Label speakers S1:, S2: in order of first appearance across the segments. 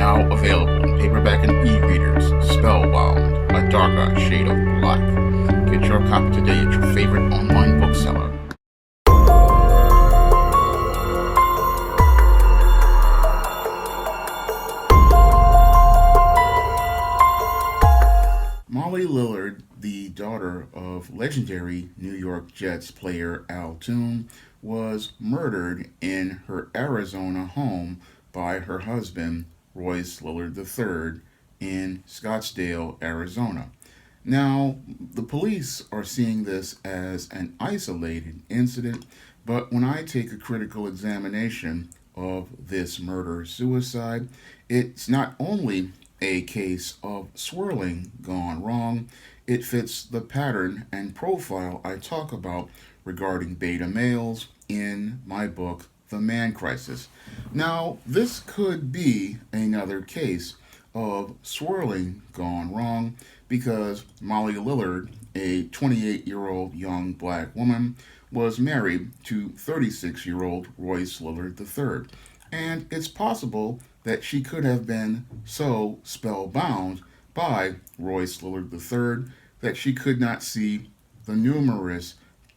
S1: now available in paperback and e-readers. Spellbound, A Darker Shade of Black. Get your copy today at your favorite online bookseller. Molly Lillard, the daughter of legendary New York Jets player Toon, was murdered in her Arizona home by her husband, Royce Lillard III, in Scottsdale, Arizona. Now, the police are seeing this as an isolated incident, but when I take a critical examination of this murder suicide, it's not only a case of swirling gone wrong, it fits the pattern and profile I talk about regarding beta males in my book, The Man Crisis. Now, this could be another case of swirling gone wrong because Molly Lillard, a 28-year-old young black woman, was married to 36-year-old Royce Lillard III. And it's possible that she could have been so spellbound by Royce Lillard III that she could not see the numerous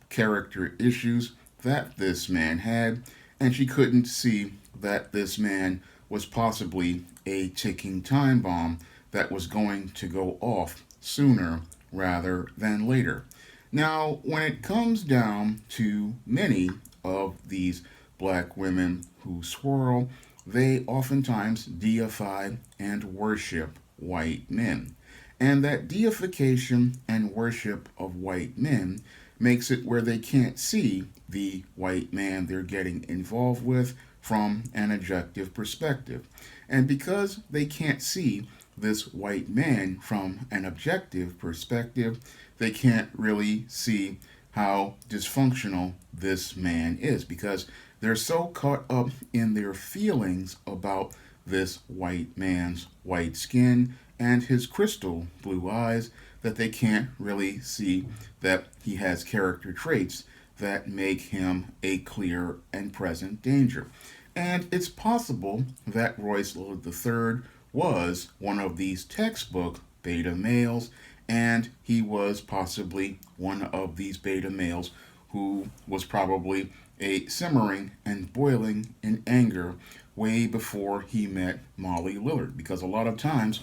S1: character issues that this man had, and she couldn't see that this man was possibly a ticking time bomb that was going to go off sooner rather than later. Now, when it comes down to many of these black women who swirl, they oftentimes deify and worship white men. And that deification and worship of white men makes it where they can't see the white man they're getting involved with from an objective perspective. And because they can't see this white man from an objective perspective, they can't really see how dysfunctional this man is because they're so caught up in their feelings about this white man's white skin and his crystal blue eyes that they can't really see that he has character traits that make him a clear and present danger. And it's possible that Royce Lillard III was one of these textbook beta males, and he was possibly one of these beta males who was probably a simmering and boiling in anger way before he met Molly Lillard. Because a lot of times,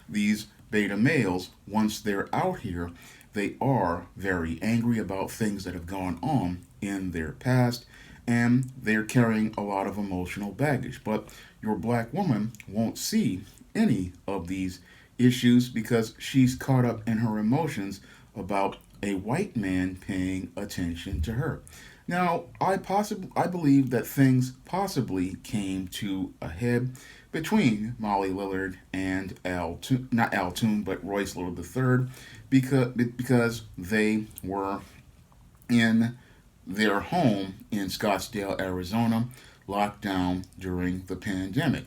S1: these beta males, once they're out here, they are very angry about things that have gone on in their past, and they're carrying a lot of emotional baggage. But your black woman won't see any of these issues because she's caught up in her emotions about a white man paying attention to her. Now, I believe that things possibly came to a head between Molly Lillard and not Al Toon, but Royce Lillard III, because they were in their home in Scottsdale, Arizona, locked down during the pandemic.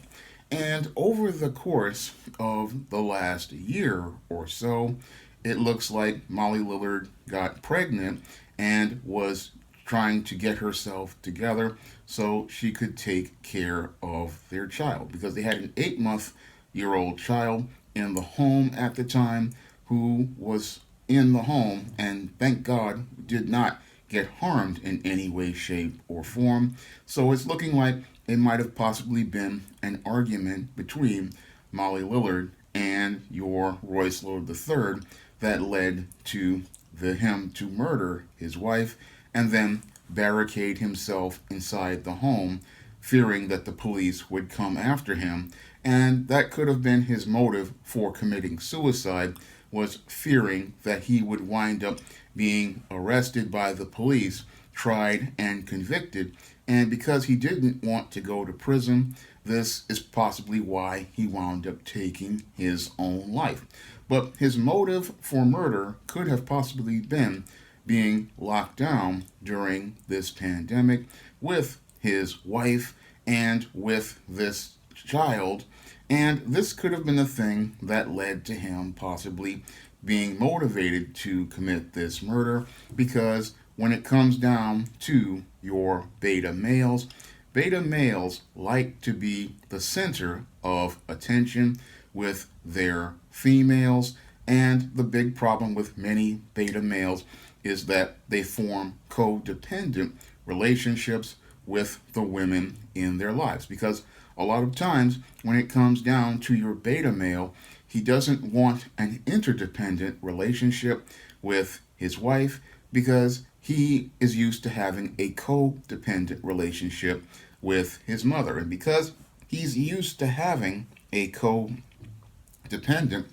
S1: And over the course of the last year or so, it looks like Molly Lillard got pregnant and was trying to get herself together so she could take care of their child because they had an 8-month-old child in the home at the time who was in the home and thank God did not get harmed in any way, shape, or form. So it's looking like it might have possibly been an argument between Molly Lillard and your Royce Lillard III that led to him to murder his wife and then barricade himself inside the home, fearing that the police would come after him. And that could have been his motive for committing suicide, was fearing that he would wind up being arrested by the police, tried and convicted. And because he didn't want to go to prison, this is possibly why he wound up taking his own life. But his motive for murder could have possibly been being locked down during this pandemic with his wife and with this child. And this could have been the thing that led to him possibly being motivated to commit this murder because when it comes down to your beta males, beta males like to be the center of attention with their females, and the big problem with many beta males is that they form codependent relationships with the women in their lives. Because a lot of times, when it comes down to your beta male, he doesn't want an interdependent relationship with his wife because he is used to having a codependent relationship with his mother. And because he's used to having a codependent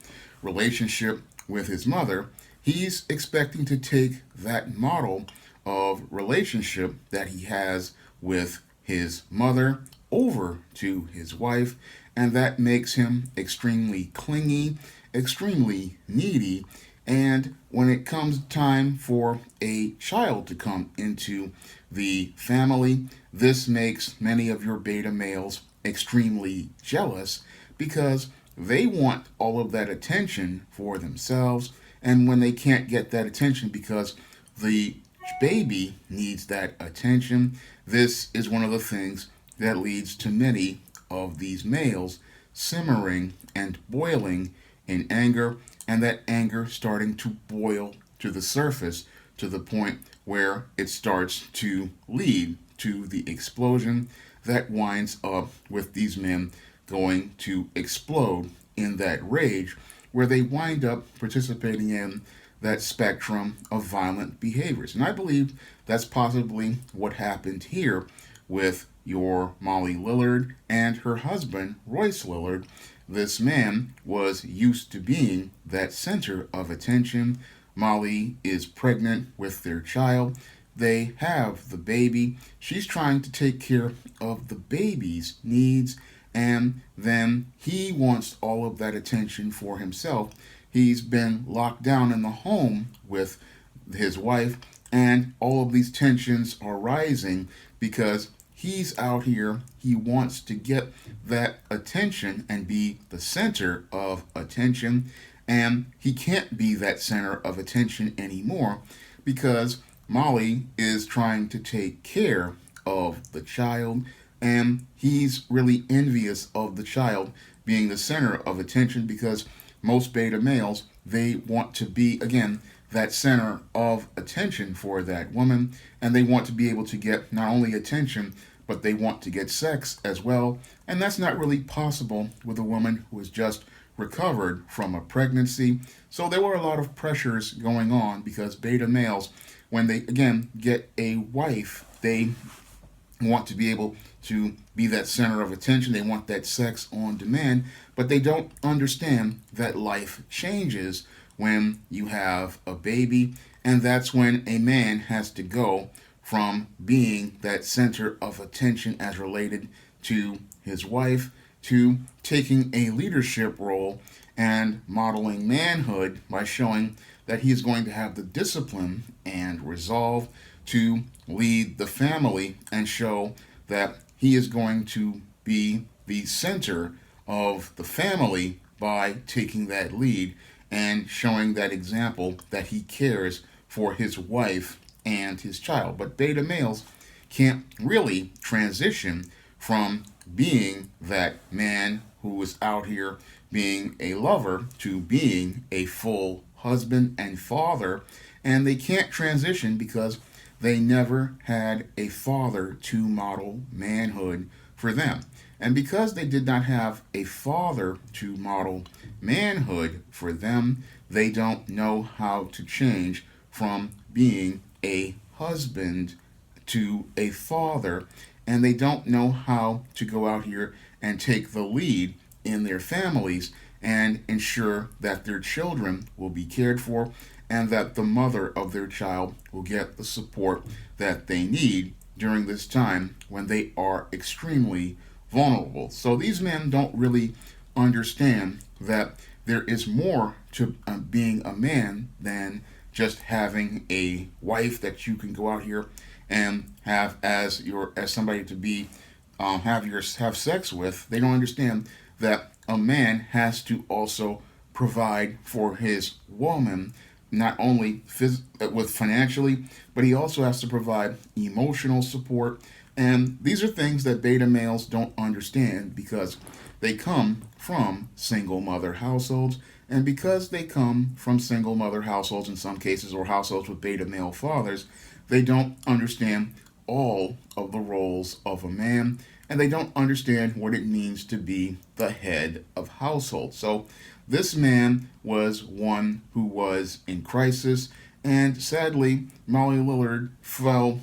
S1: relationship with his mother, he's expecting to take that model of relationship that he has with his mother over to his wife, and that makes him extremely clingy, extremely needy. And when it comes time for a child to come into the family, this makes many of your beta males extremely jealous because they want all of that attention for themselves. And when they can't get that attention because the baby needs that attention, this is one of the things that leads to many of these males simmering and boiling in anger, and that anger starting to boil to the surface to the point where it starts to lead to the explosion that winds up with these men going to explode in that rage, where they wind up participating in that spectrum of violent behaviors. And I believe that's possibly what happened here with your Molly Lillard and her husband, Royce Lillard. This man was used to being that center of attention. Molly is pregnant with their child. They have the baby. She's trying to take care of the baby's needs, and then he wants all of that attention for himself. He's been locked down in the home with his wife, and all of these tensions are rising because he's out here. He wants to get that attention and be the center of attention, and he can't be that center of attention anymore because Molly is trying to take care of the child, and he's really envious of the child being the center of attention because most beta males, they want to be, again, that center of attention for that woman, and they want to be able to get not only attention, but they want to get sex as well. And that's not really possible with a woman who has just recovered from a pregnancy. So there were a lot of pressures going on because beta males, when they again get a wife, they want to be able to be that center of attention. They want that sex on demand, but they don't understand that life changes when you have a baby, and that's when a man has to go from being that center of attention as related to his wife to taking a leadership role and modeling manhood by showing that he is going to have the discipline and resolve to lead the family and show that he is going to be the center of the family by taking that lead and showing that example that he cares for his wife and his child. But beta males can't really transition from being that man who is out here being a lover to being a full husband and father, and they can't transition because they never had a father to model manhood for them. And because they did not have a father to model manhood for them, they don't know how to change from being a husband to a father, and they don't know how to go out here and take the lead in their families and ensure that their children will be cared for and that the mother of their child will get the support that they need during this time when they are extremely vulnerable. So these men don't really understand that there is more to being a man than just having a wife that you can go out here and have as somebody to be have sex with. They don't understand that a man has to also provide for his woman, not only with financially, but he also has to provide emotional support, And these are things that beta males don't understand because they come from single mother households. And because they come from single mother households in some cases, or households with beta male fathers, they don't understand all of the roles of a man, and they don't understand what it means to be the head of household. So this man was one who was in crisis, and sadly, Molly Lillard fell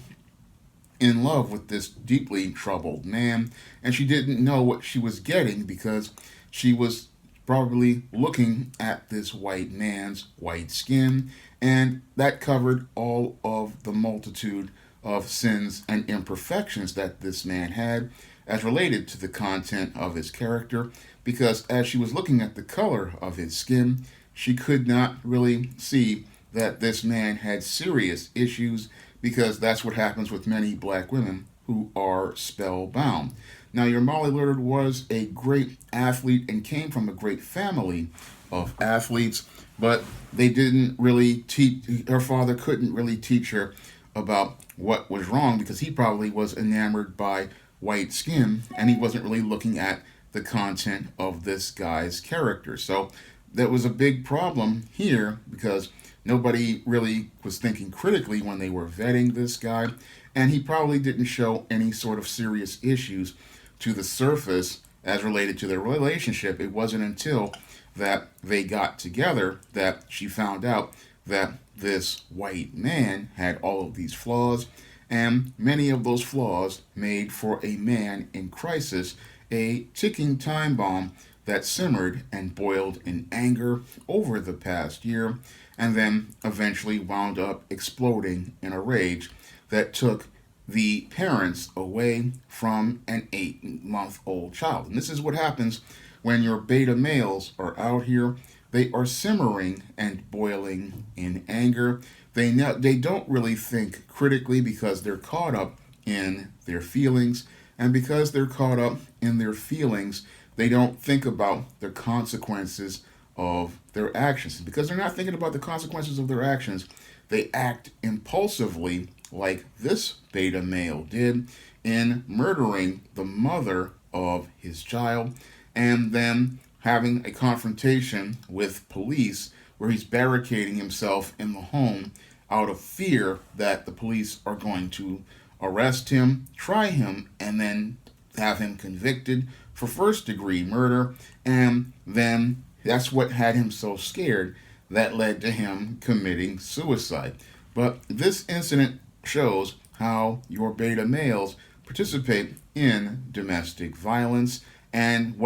S1: in love with this deeply troubled man, and she didn't know what she was getting because she was probably looking at this white man's white skin, and that covered all of the multitude of sins and imperfections that this man had as related to the content of his character. Because as she was looking at the color of his skin, she could not really see that this man had serious issues, because that's what happens with many black women who are spellbound. Now, your Molly Lillard was a great athlete and came from a great family of athletes, but they didn't really teach, her father couldn't really teach her about what was wrong because he probably was enamored by white skin and he wasn't really looking at the content of this guy's character. So that was a big problem here because nobody really was thinking critically when they were vetting this guy, and he probably didn't show any sort of serious issues to the surface as related to their relationship. It wasn't until that they got together that she found out that this white man had all of these flaws, and many of those flaws made for a man in crisis a ticking time bomb that simmered and boiled in anger over the past year, and then eventually wound up exploding in a rage that took the parents away from an 8-month-old child. And this is what happens when your beta males are out here. They are simmering and boiling in anger. They don't really think critically because they're caught up in their feelings. And because they're caught up in their feelings, they don't think about the consequences of their actions. And because they're not thinking about the consequences of their actions, they act impulsively like this beta male did in murdering the mother of his child and then having a confrontation with police where he's barricading himself in the home out of fear that the police are going to arrest him, try him, and then have him convicted for first-degree murder. And then that's what had him so scared that led to him committing suicide. But this incident shows how your beta males participate in domestic violence and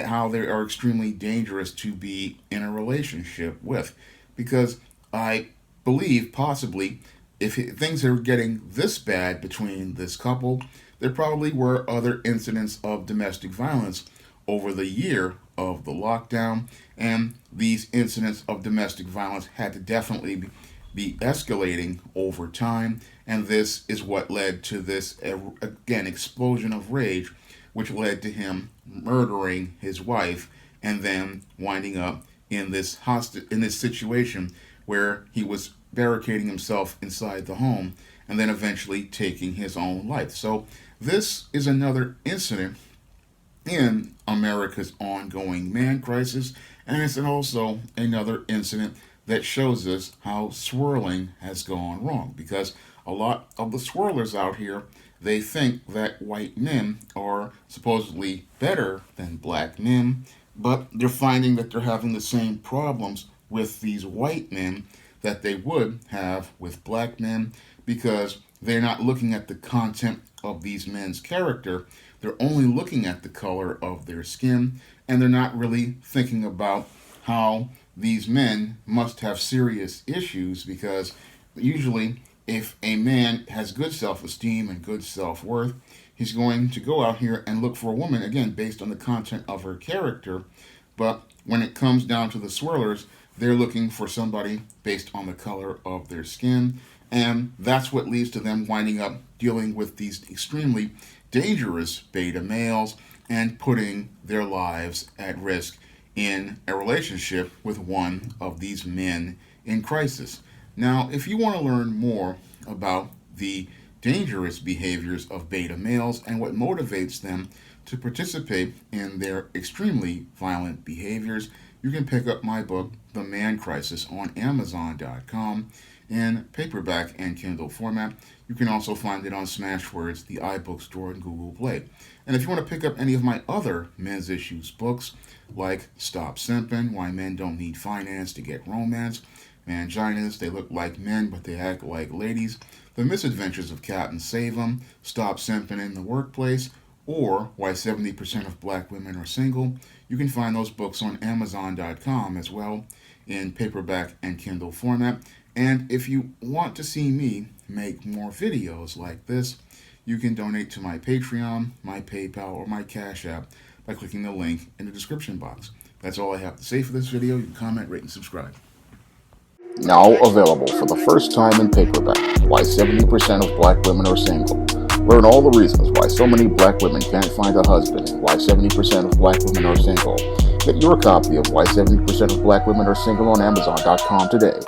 S1: how they are extremely dangerous to be in a relationship with. Because I believe possibly if things are getting this bad between this couple, there probably were other incidents of domestic violence over the year of the lockdown, and these incidents of domestic violence had to definitely be escalating over time, and this is what led to this, again, explosion of rage, which led to him murdering his wife and then winding up in this situation where he was barricading himself inside the home and then eventually taking his own life. So this is another incident in America's ongoing man crisis, and it's also another incident that shows us how swirling has gone wrong, because a lot of the swirlers out here, they think that white men are supposedly better than black men, but they're finding that they're having the same problems with these white men that they would have with black men, because they're not looking at the content of these men's character. They're only looking at the color of their skin, and they're not really thinking about how these men must have serious issues, because usually if a man has good self-esteem and good self-worth, he's going to go out here and look for a woman, again, based on the content of her character. But when it comes down to the swirlers, they're looking for somebody based on the color of their skin, and that's what leads to them winding up dealing with these extremely dangerous beta males and putting their lives at risk in a relationship with one of these men in crisis. Now, if you want to learn more about the dangerous behaviors of beta males and what motivates them to participate in their extremely violent behaviors, you can pick up my book, The Man Crisis, on Amazon.com in paperback and Kindle format. You can also find it on Smashwords, the iBook Store, and Google Play. And if you want to pick up any of my other men's issues books, like Stop Simping, Why Men Don't Need Finance to Get Romance, Manginas, They Look Like Men But They Act Like Ladies, The Misadventures of Captain Save-'em, Stop Simping in the Workplace, or Why 70% of Black Women Are Single, you can find those books on Amazon.com as well in paperback and Kindle format. And if you want to see me make more videos like this, you can donate to my Patreon, my PayPal, or my Cash App by clicking the link in the description box. That's all I have to say for this video. You can comment, rate, and subscribe.
S2: Now available for the first time in paperback, Why 70% of Black Women Are Single. Learn all the reasons why so many Black women can't find a husband and why 70% of Black women are single. Get your copy of Why 70% of Black Women Are Single on Amazon.com today.